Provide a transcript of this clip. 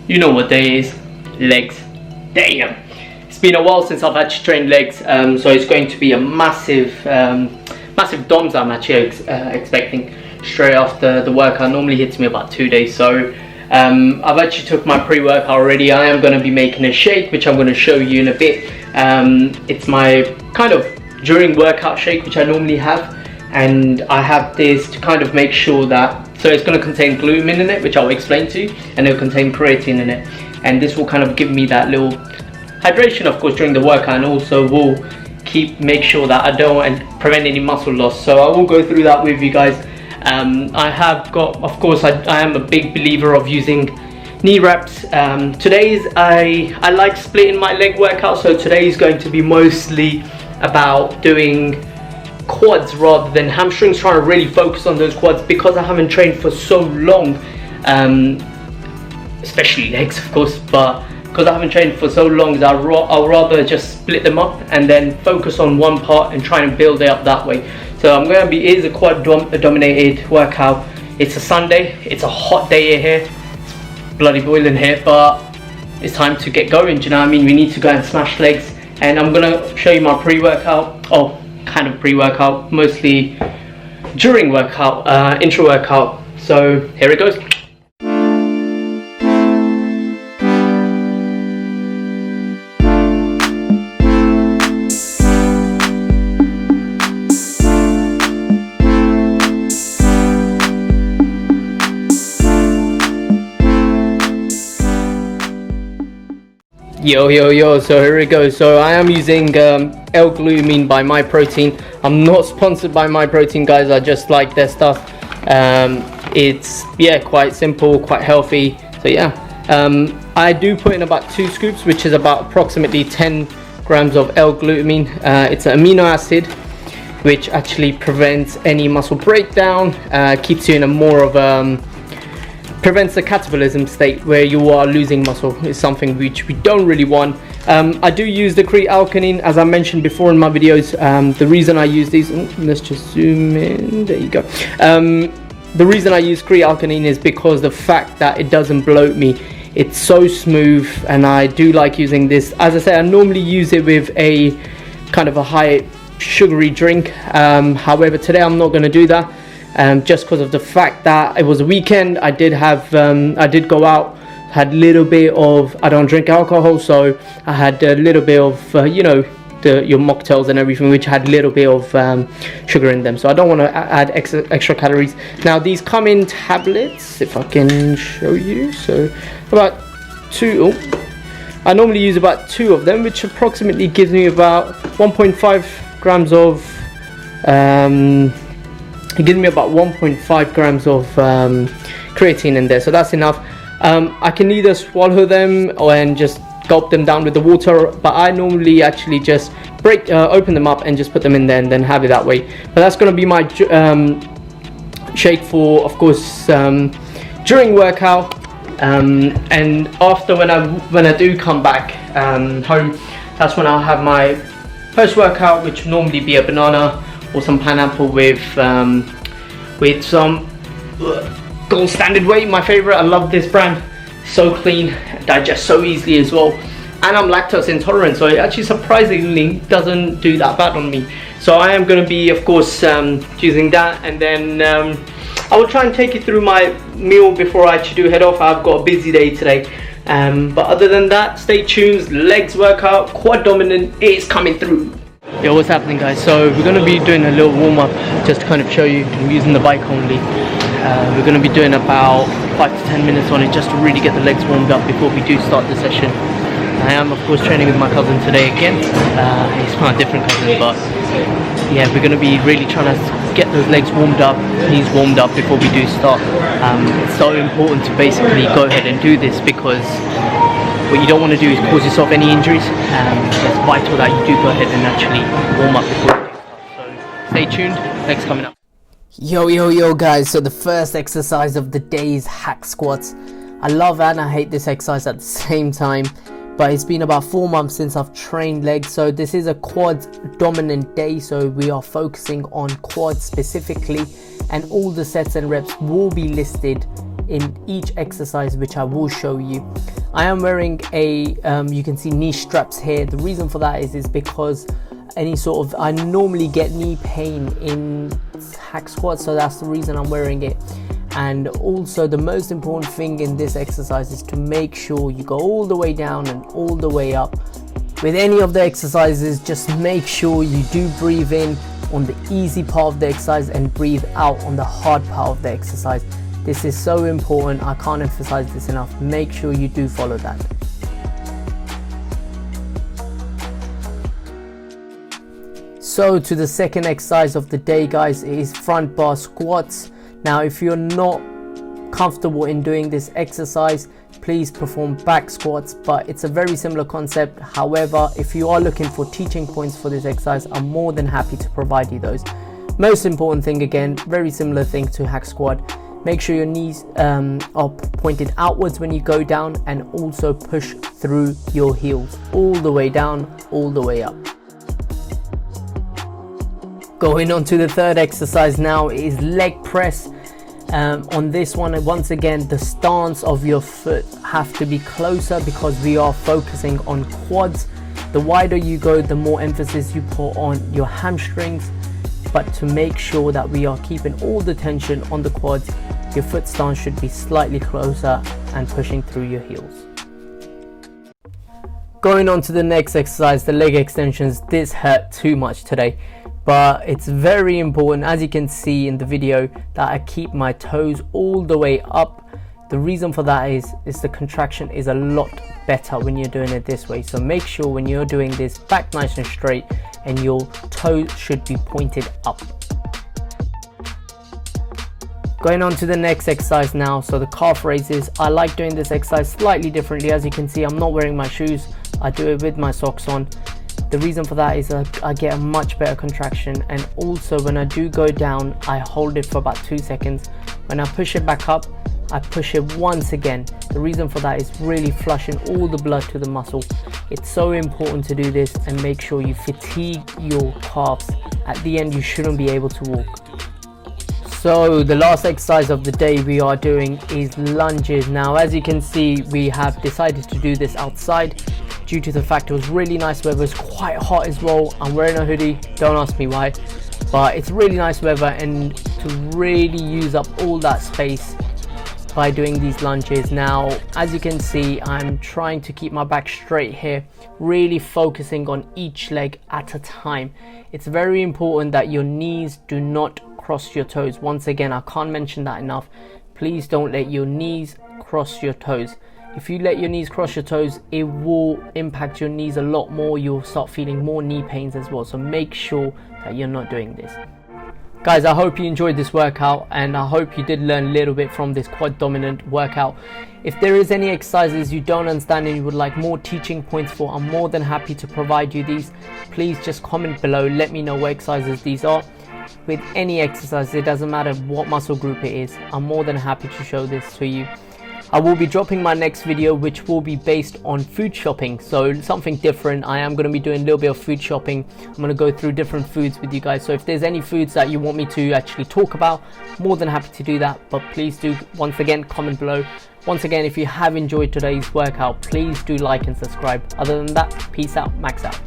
You know what day is, legs. Damn, it's been a while since I've actually trained legs, so it's going to be a massive DOMS I'm actually expecting straight after the workout. Normally hits me about 2 days, so I've actually took my pre-workout already. I am going to be making a shake, which I'm going to show you in a bit. It's my kind of during workout shake, which I normally have, and I have this to kind of make sure that, so it's going to contain glutamine in it, which I'll explain to you, and it'll contain creatine in it, and this will kind of give me that little hydration, of course, during the workout, and also will make sure that I don't prevent any muscle loss. So I will go through that with you guys. I have got, of course, I am a big believer of using knee reps. Today's I like splitting my leg workout, so today is going to be mostly about doing quads rather than hamstrings, trying to really focus on those quads because I haven't trained for so long, especially legs, of course, but because I haven't trained for so long, I'll rather just split them up and then focus on one part and try and build it up that way. So I'm going to be, it is a quad dominated workout. It's a Sunday, it's a hot day here, it's bloody boiling here, but it's time to get going, do you know what I mean? We need to go and smash legs, and I'm going to show you my pre-workout, kind of pre-workout, mostly during workout, intra-workout. So here it goes. Yo, so here it goes. So I am using L-glutamine by MyProtein. I'm not sponsored by MyProtein, guys, I just like their stuff. It's quite simple, quite healthy. So I do put in about 2 scoops, which is about approximately 10 grams of L-glutamine. It's an amino acid which actually prevents any muscle breakdown, keeps you in a more of prevents the catabolism state where you are losing muscle. Is something which we don't really want. I do use the creatine, as I mentioned before in my videos. The reason I use these, let's just zoom in, there you go. The reason I use creatine is because the fact that it doesn't bloat me. It's so smooth, and I do like using this. As I say, I normally use it with a kind of a high sugary drink. However, today I'm not going to do that. Just because of the fact that it was a weekend. I did go out, had a little bit of, I don't drink alcohol, so I had a little bit of your mocktails and everything, which had a little bit of sugar in them, so I don't want to add extra calories. Now these come in tablets, if I can show you. So about 2, I normally use about 2 of them, which approximately gives me about 1.5 grams of it gives me about 1.5 grams of creatine in there, so that's enough. I can either swallow them and just gulp them down with the water, but I normally actually just open them up and just put them in there and then have it that way. But that's going to be my shake for, of course, during workout, and after, when I do come back home, that's when I'll have my post-workout, which will normally be a banana or some pineapple with some Gold Standard Whey, my favorite. I love this brand, so clean, digests so easily as well, and I'm lactose intolerant, so it actually surprisingly doesn't do that bad on me. So I am going to be, of course, using that, and then I will try and take you through my meal before I actually do head off. I've got a busy day today, but other than that, stay tuned. Legs workout, quad dominant, is coming through. Yo, what's happening, guys? So we're going to be doing a little warm-up just to kind of show you. I'm using the bike only. We're going to be doing about 5 to 10 minutes on it just to really get the legs warmed up before we do start the session. I am, of course, training with my cousin today again. He's my different cousin, but yeah, we're going to be really trying to get those legs warmed up, knees warmed up before we do start. It's so important to basically go ahead and do this, because what you don't want to do is cause yourself any injuries. It's vital that you do go ahead and actually warm up before you start. So stay tuned, legs coming up. Yo guys, so the first exercise of the day is hack squats. I love and I hate this exercise at the same time, but it's been about 4 months since I've trained legs, so this is a quads dominant day, so we are focusing on quads specifically, and all the sets and reps will be listed in each exercise, which I will show you. I am wearing a you can see knee straps here. The reason for that is because I normally get knee pain in hack squats, so that's the reason I'm wearing it. And also the most important thing in this exercise is to make sure you go all the way down and all the way up. With any of the exercises, just make sure you do breathe in on the easy part of the exercise and breathe out on the hard part of the exercise. This is so important. I can't emphasize this enough. Make sure you do follow that. So to the second exercise of the day, guys, is front bar squats. Now, if you're not comfortable in doing this exercise, please perform back squats, but it's a very similar concept. However, if you are looking for teaching points for this exercise, I'm more than happy to provide you those. Most important thing, again, very similar thing to hack squat. Make sure your knees are pointed outwards when you go down, and also push through your heels all the way down, all the way up. Going on to the third exercise now is leg press. On this one, once again, the stance of your foot have to be closer because we are focusing on quads. The wider you go, the more emphasis you put on your hamstrings, but to make sure that we are keeping all the tension on the quads, your foot stance should be slightly closer and pushing through your heels. Going on to the next exercise, the leg extensions. This hurt too much today, but it's very important, as you can see in the video, that I keep my toes all the way up. The reason for that is the contraction is a lot better when you're doing it this way. So make sure when you're doing this, back nice and straight, and your toes should be pointed up. Going on to the next exercise now, so the calf raises. I like doing this exercise slightly differently. As you can see, I'm not wearing my shoes. I do it with my socks on. The reason for that is I get a much better contraction, and also when I do go down, I hold it for about 2 seconds. When I push it back up, I push it once again. The reason for that is really flushing all the blood to the muscle. It's so important to do this and make sure you fatigue your calves. At the end, you shouldn't be able to walk. So the last exercise of the day we are doing is lunges. Now, as you can see, we have decided to do this outside due to the fact it was really nice weather. It's quite hot as well. I'm wearing a hoodie, don't ask me why, but it's really nice weather, and to really use up all that space by doing these lunges. Now, as you can see, I'm trying to keep my back straight here, really focusing on each leg at a time. It's very important that your knees do not cross your toes. Once again, I can't mention that enough. Please don't let your knees cross your toes. If you let your knees cross your toes, it will impact your knees a lot more. You'll start feeling more knee pains as well. So make sure that you're not doing this. Guys, I hope you enjoyed this workout, and I hope you did learn a little bit from this quad dominant workout. If there is any exercises you don't understand and you would like more teaching points for, I'm more than happy to provide you these. Please just comment below, let me know what exercises these are. With any exercise, it doesn't matter what muscle group it is, I'm more than happy to show this to you. I will be dropping my next video, which will be based on food shopping, so something different. I am going to be doing a little bit of food shopping. I'm going to go through different foods with you guys, so if there's any foods that you want me to actually talk about, more than happy to do that. But please do, once again, comment below. Once again, if you have enjoyed today's workout, please do like and subscribe. Other than that, peace out, max out.